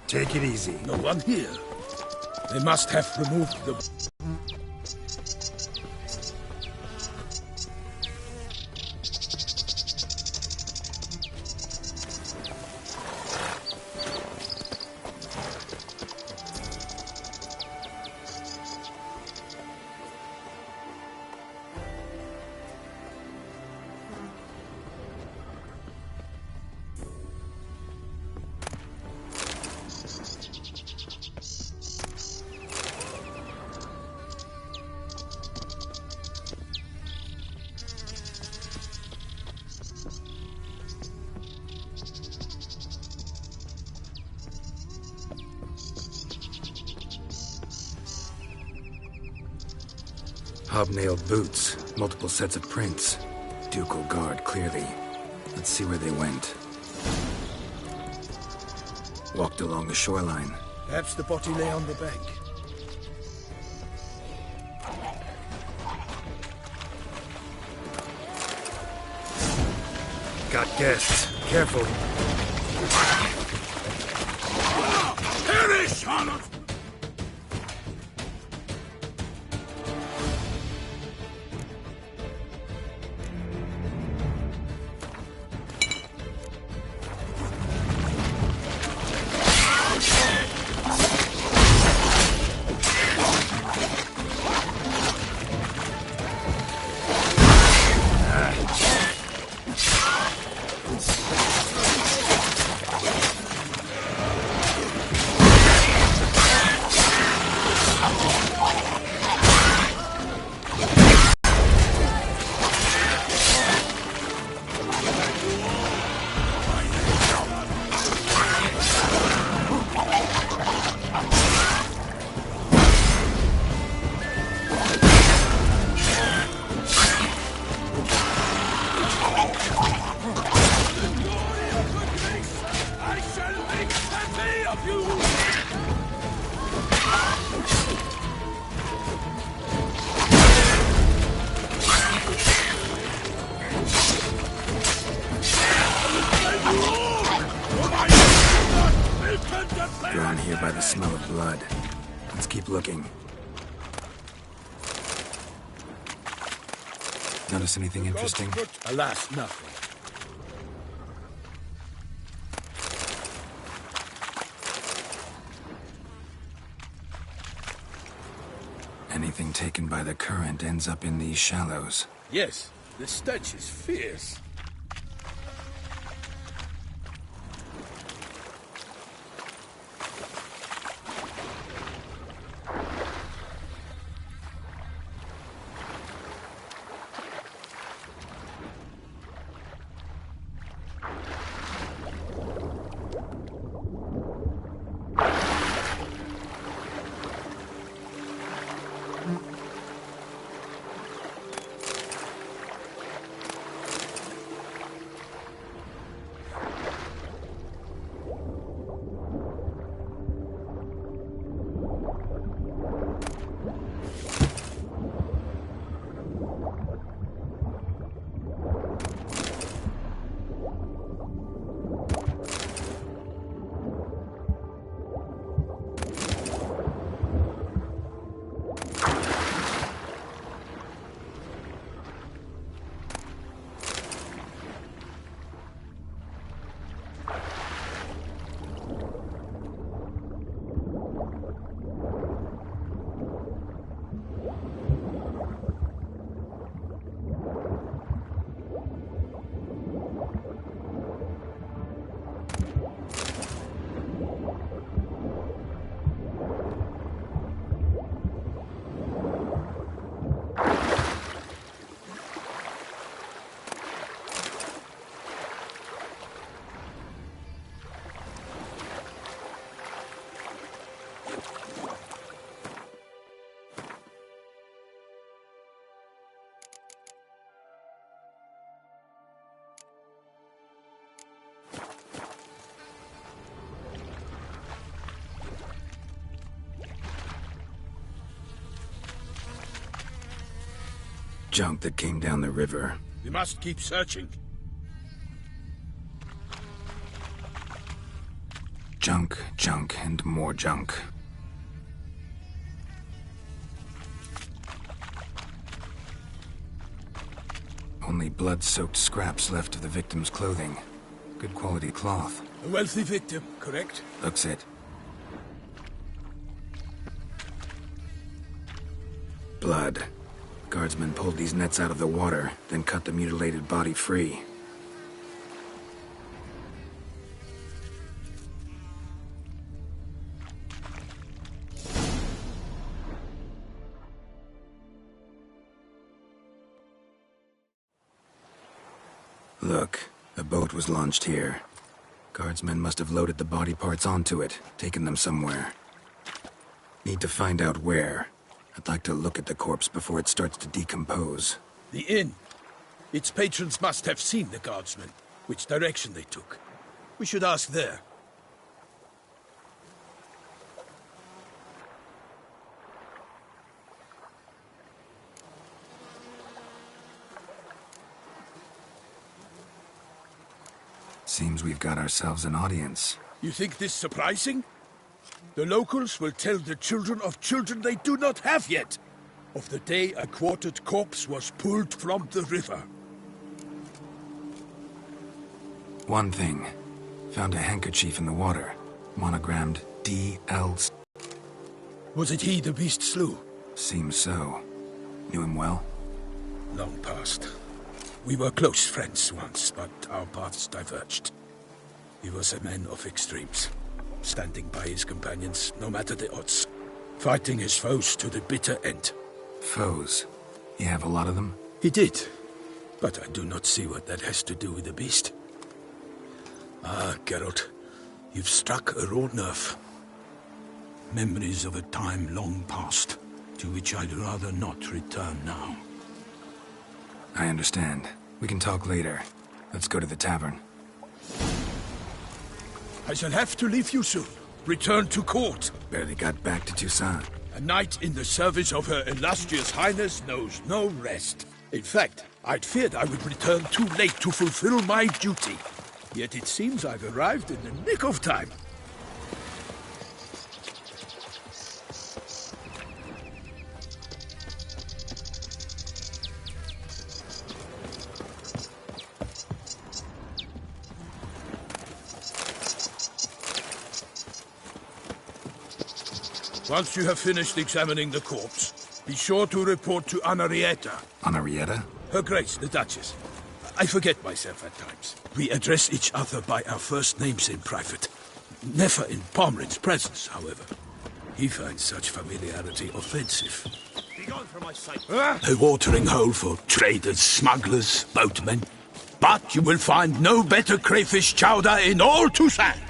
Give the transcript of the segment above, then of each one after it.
Take it easy. No one here. They must have removed the... Hobnailed boots, multiple sets of prints. Ducal guard, clearly. Let's see where they went. Walked along the shoreline. Perhaps the body lay on the bank. Got guests. Careful. Perish, Arnold! Drawn here by the smell of blood. Let's keep looking. Notice anything interesting? Alas, nothing. Anything taken by the current ends up in these shallows. Yes, the stench is fierce. Junk that came down the river. We must keep searching. Junk, junk, and more junk. Only blood-soaked scraps left of the victim's clothing. Good quality cloth. A wealthy victim, correct? Looks it. Blood. Guardsmen pulled these nets out of the water, then cut the mutilated body free. Look, a boat was launched here. Guardsmen must have loaded the body parts onto it, taken them somewhere. Need to find out where. I'd like to look at the corpse before it starts to decompose. The inn. Its patrons must have seen the guardsmen, which direction they took. We should ask there. Seems we've got ourselves an audience. You think this surprising? The locals will tell the children of children they do not have yet, of the day a quartered corpse was pulled from the river. One thing. Found a handkerchief in the water. Monogrammed D.L. Was it he the beast slew? Seems so. Knew him well? Long past. We were close friends once, but our paths diverged. He was a man of extremes, standing by his companions no matter the odds, fighting his foes to the bitter end. Foes? You have a lot of them? He did, but I do not see what that has to do with the beast. Ah, Geralt, you've struck a raw nerve. Memories of a time long past, to which I'd rather not return now. I understand. We can talk later. Let's go to the tavern. I shall have to leave you soon. Return to court. Barely got back to Toussaint. A knight in the service of Her Illustrious Highness knows no rest. In fact, I'd feared I would return too late to fulfill my duty. Yet it seems I've arrived in the nick of time. Once you have finished examining the corpse, be sure to report to Anarietta. Anarietta? Her Grace, the Duchess. I forget myself at times. We address each other by our first names in private. Never in Pomrin's presence, however. He finds such familiarity offensive. Begone from my sight. A watering hole for traders, smugglers, boatmen. But you will find no better crayfish chowder in all Toussaint.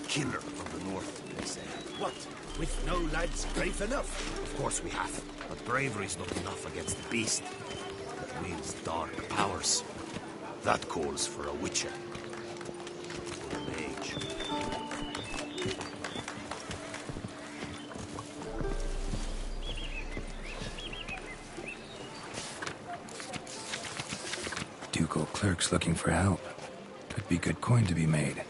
Killer from the north, they say. What? With no lads brave enough? Of course we have. But bravery's not enough against the beast. It wields dark powers. That calls for a witcher. Or a mage. Ducal clerks looking for help. Could be good coin to be made.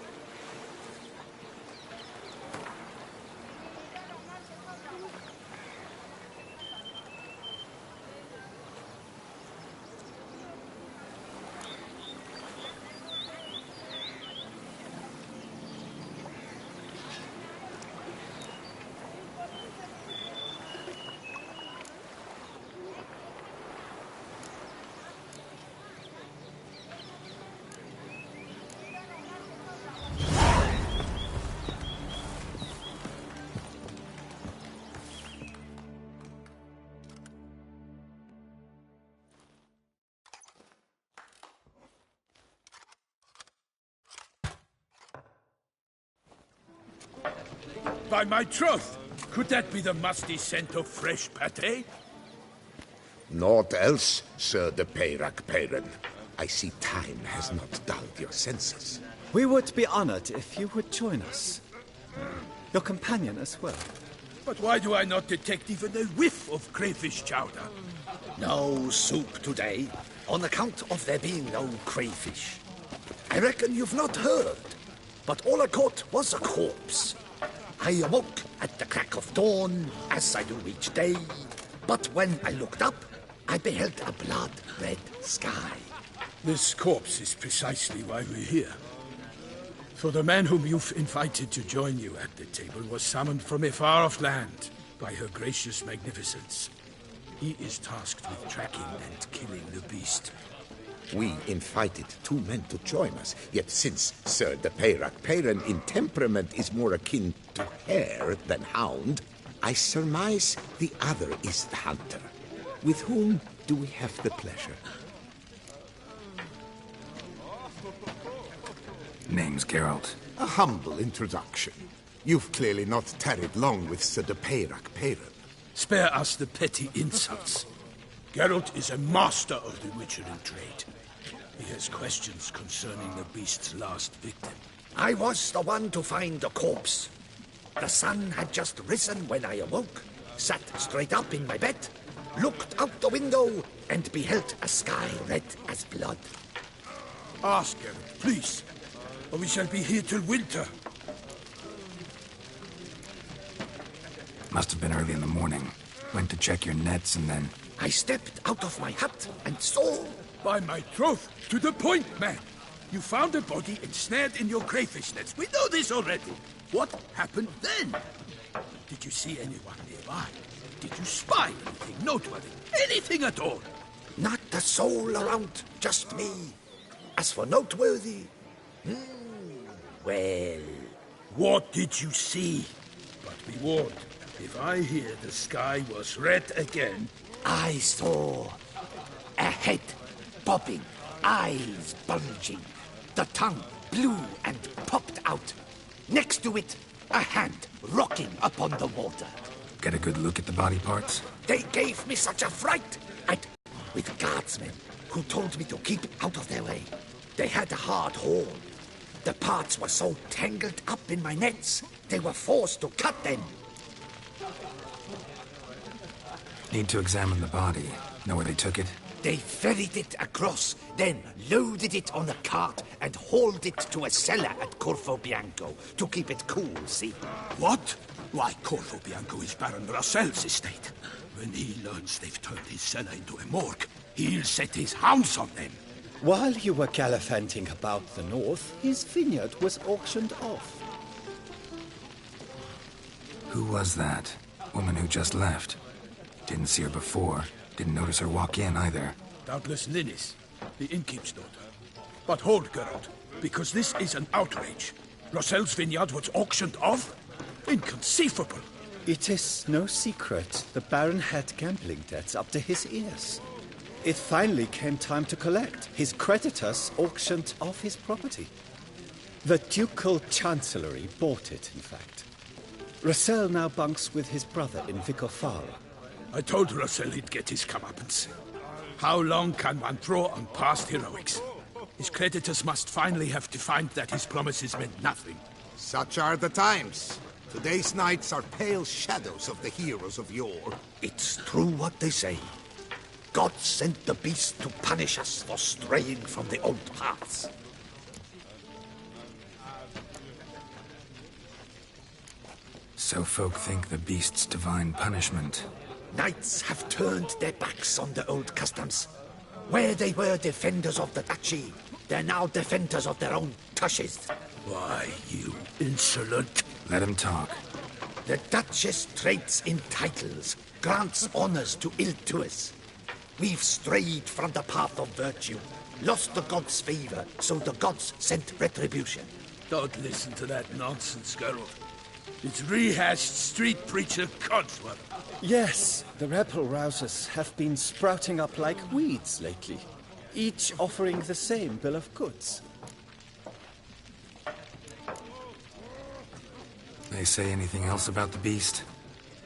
By my troth, could that be the musty scent of fresh pâté? Naught else, Sir de Peyrac Peyran. I see time has not dulled your senses. We would be honored if you would join us. Your companion as well. But why do I not detect even a whiff of crayfish chowder? No soup today, on account of there being no crayfish. I reckon you've not heard, but all I caught was a corpse. I awoke at the crack of dawn, as I do each day, but when I looked up, I beheld a blood-red sky. This corpse is precisely why we're here. For the man whom you've invited to join you at the table was summoned from a far-off land by her gracious magnificence. He is tasked with tracking and killing the beast. We invited 2 men to join us, yet since Sir de Peyrac in temperament is more akin to hare than hound, I surmise the other is the hunter. With whom do we have the pleasure? Name's Geralt. A humble introduction. You've clearly not tarried long with Sir de Peyrac. Spare us the petty insults. Geralt is a master of the witchering trade. He has questions concerning the beast's last victim. I was the one to find the corpse. The sun had just risen when I awoke, sat straight up in my bed, looked out the window, and beheld a sky red as blood. Ask Geralt, please, or we shall be here till winter. Must have been early in the morning. Went to check your nets and then... I stepped out of my hut and saw... By my troth, to the point, man. You found a body ensnared in your crayfish nets. We know this already. What happened then? Did you see anyone nearby? Did you spy anything noteworthy? Anything at all? Not a soul around, just me. As for noteworthy... well... What did you see? But be warned, if I hear the sky was red again... I saw a head popping, eyes bulging, the tongue blue and popped out. Next to it, a hand rocking upon the water. Get a good look at the body parts? They gave me such a fright. With guardsmen who told me to keep out of their way. They had a hard hold. The parts were so tangled up in my nets, they were forced to cut them. Need to examine the body. Know where they took it? They ferried it across, then loaded it on a cart and hauled it to a cellar at Corvo Bianco to keep it cool, see? What? Why, Corvo Bianco is Baron Russell's estate. When he learns they've turned his cellar into a morgue, he'll set his hounds on them. While you were gallivanting about the north, his vineyard was auctioned off. Who was that? Woman who just left. Didn't see her before. Didn't notice her walk in either. Doubtless Linnis, the innkeep's daughter. But hold, Geralt, because this is an outrage. Russell's vineyard was auctioned off? Inconceivable. It is no secret the Baron had gambling debts up to his ears. It finally came time to collect. His creditors auctioned off his property. The Ducal Chancellery bought it, in fact. Russell now bunks with his brother in Vicofara. I told Russell he'd get his comeuppance. How long can one draw on past heroics? His creditors must finally have to find that his promises meant nothing. Such are the times. Today's knights are pale shadows of the heroes of yore. It's true what they say. God sent the beast to punish us for straying from the old paths. So folk think the beast's divine punishment. Knights have turned their backs on the old customs. Where they were defenders of the duchy, they're now defenders of their own tushes. Why, you insolent... Let him talk. The Duchess trades in titles, grants honors to ill-doers. We've strayed from the path of virtue, lost the gods' favor, so the gods sent retribution. Don't listen to that nonsense, Geralt. It's rehashed street preacher codswallop. Yes, the rebel rousers have been sprouting up like weeds lately, each offering the same bill of goods. They say anything else about the beast?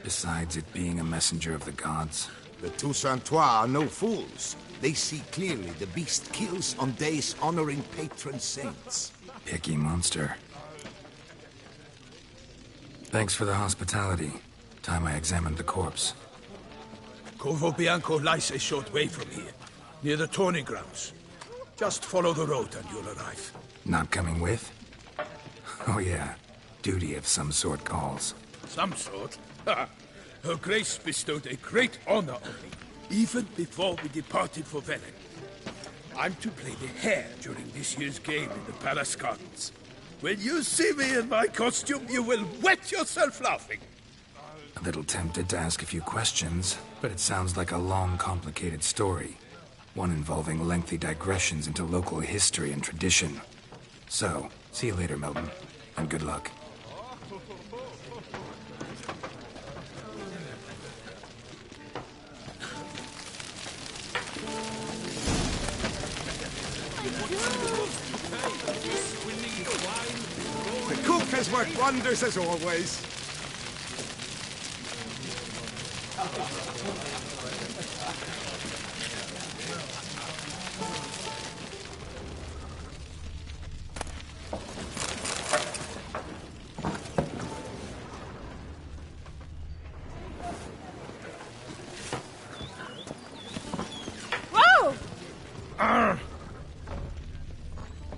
Besides it being a messenger of the gods? The Toussaintois are no fools. They see clearly the beast kills on days honoring patron saints. Picky monster. Thanks for the hospitality. Time I examined the corpse. Corvo Bianco lies a short way from here, near the tourney grounds. Just follow the road and you'll arrive. Not coming with? Oh yeah, duty of some sort calls. Some sort? Ha! Her Grace bestowed a great honor on me, even before we departed for Velen. I'm to play the hare during this year's game in the Palace Gardens. When you see me in my costume, you will wet yourself laughing. A little tempted to ask a few questions, but it sounds like a long, complicated story. One involving lengthy digressions into local history and tradition. So, see you later, Milton, and good luck. The cook has worked wonders as always.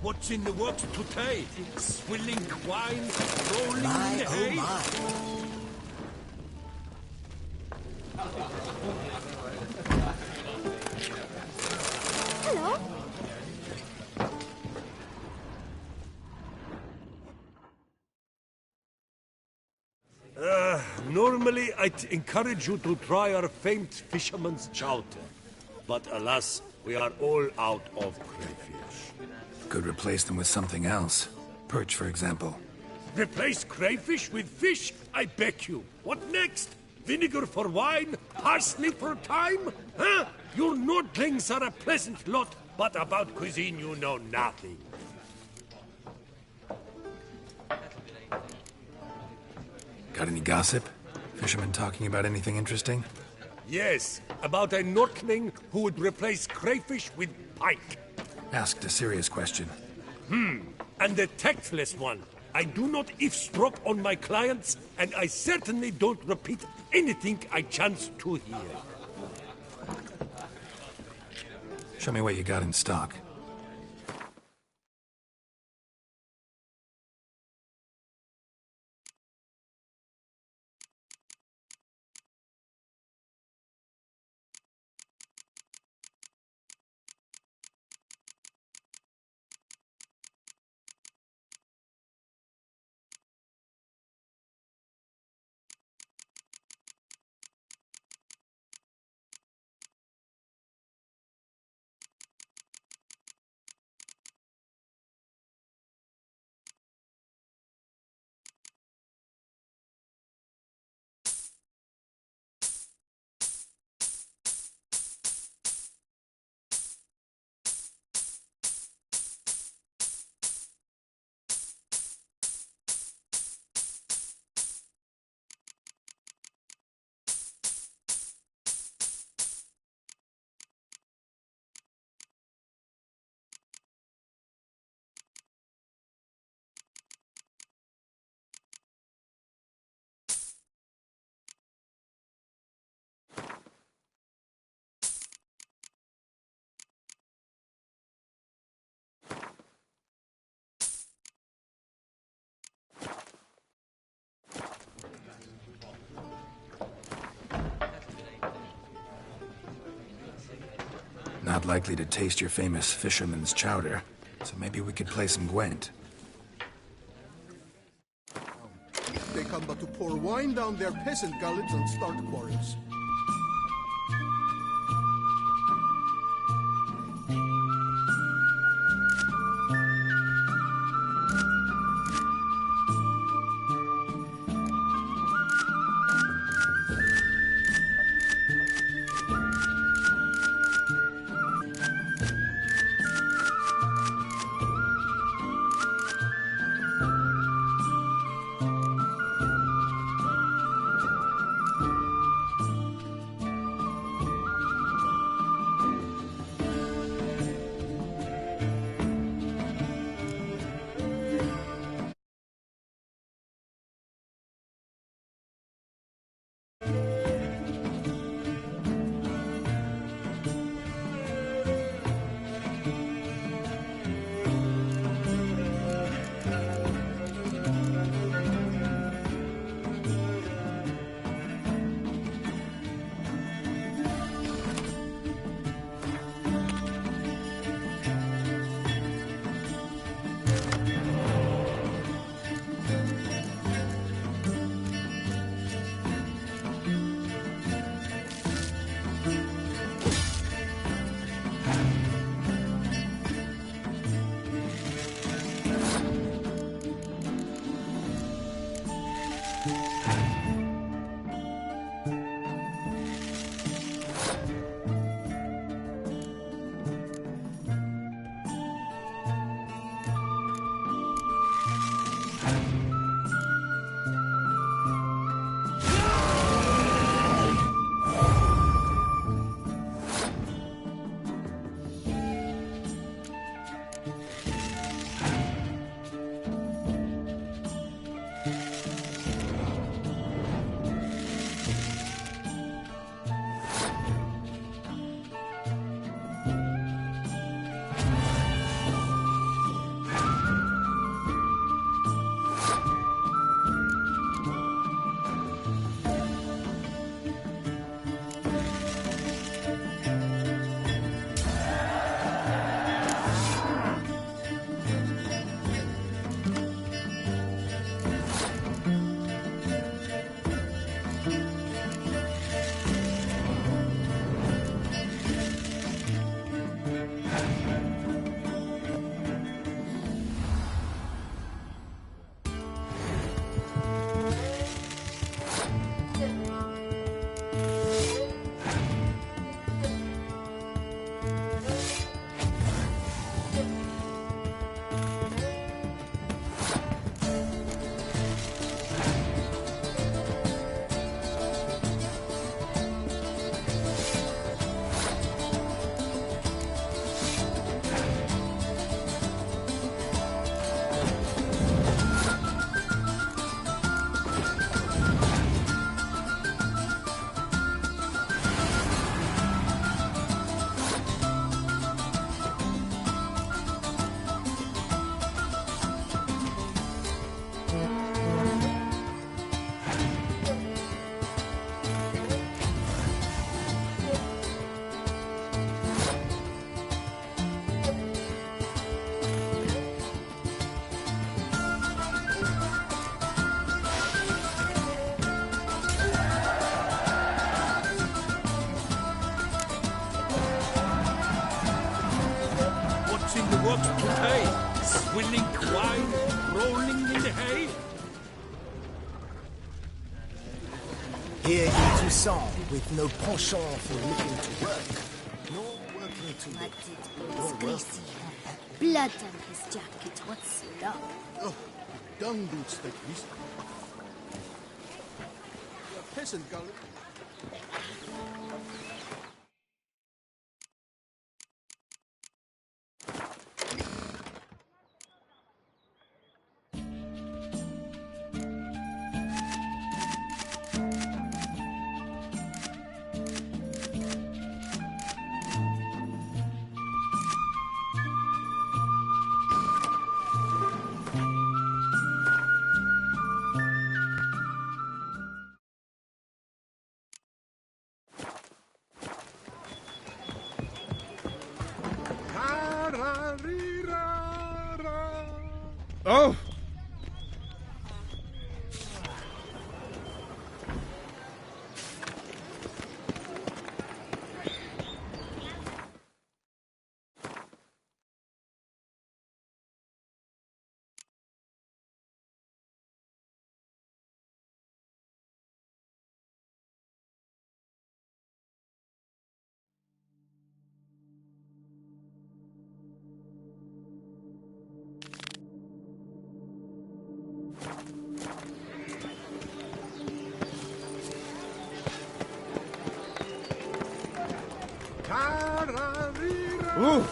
What's in the works today? Swilling wine, rolling My, oh hay? my. Hello? Normally, I'd encourage you to try our famed fisherman's chowder. But alas, we are all out of crayfish. Could replace them with something else. Perch, for example. Replace crayfish with fish? I beg you. What next? Vinegar for wine? Parsley for thyme? Huh? Your Nordlings are a pleasant lot, but about cuisine you know nothing. Got any gossip? Fishermen talking about anything interesting? Yes, about a Nordling who would replace crayfish with pike. Asked a serious question. And the tactless one. I do not eavesdrop on my clients, and I certainly don't repeat anything I chance to hear. Show me what you got in stock. Not likely to taste your famous fisherman's chowder, so maybe we could play some Gwent. They come but to pour wine down their peasant gullets and start quarrels. what today? Swilling wine, rolling in the hay? Here in Toussaint, with no penchant for looking to work, nor working to live. Nor work. Blood on his jacket, what's love? Oh, dung boots that beast. A peasant gullet. Oh! Ooh!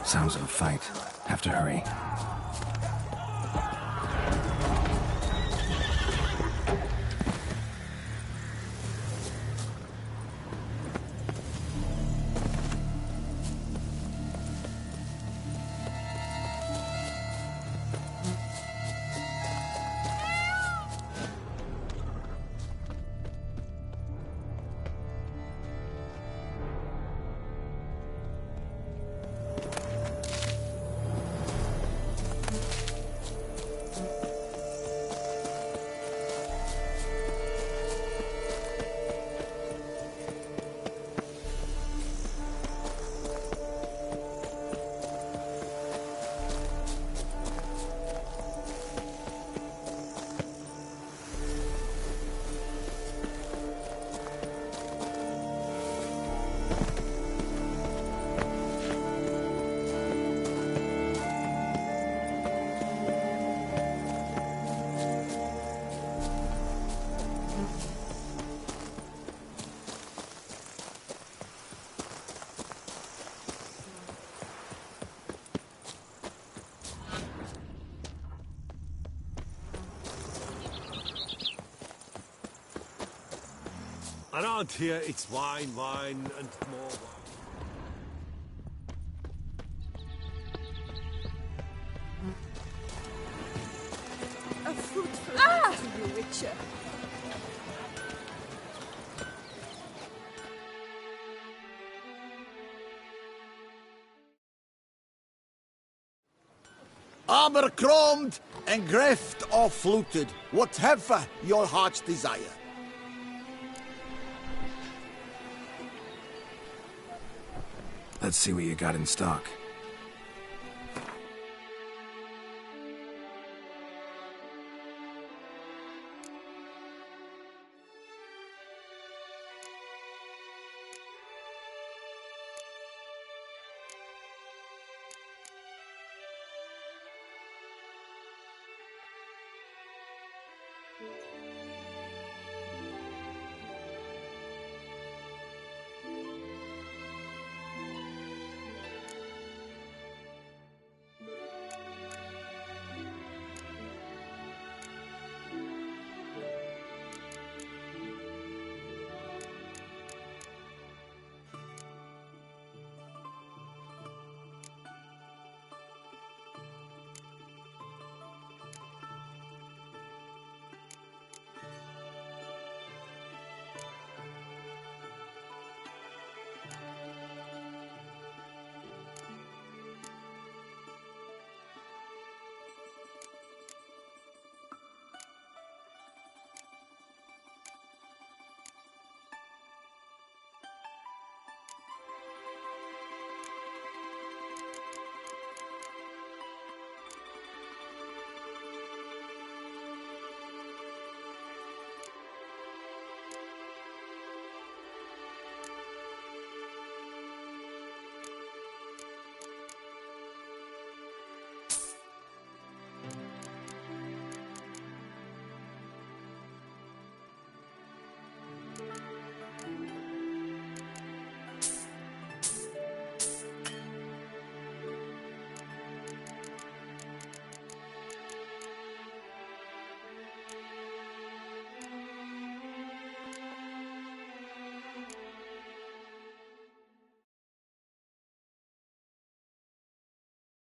Sounds of a fight. Have to hurry. Around here, it's wine, wine, and more wine. A fruitful day to you, Witcher. Abercrombed and greft or fluted, whatever your heart's desire. Let's see what you got in stock.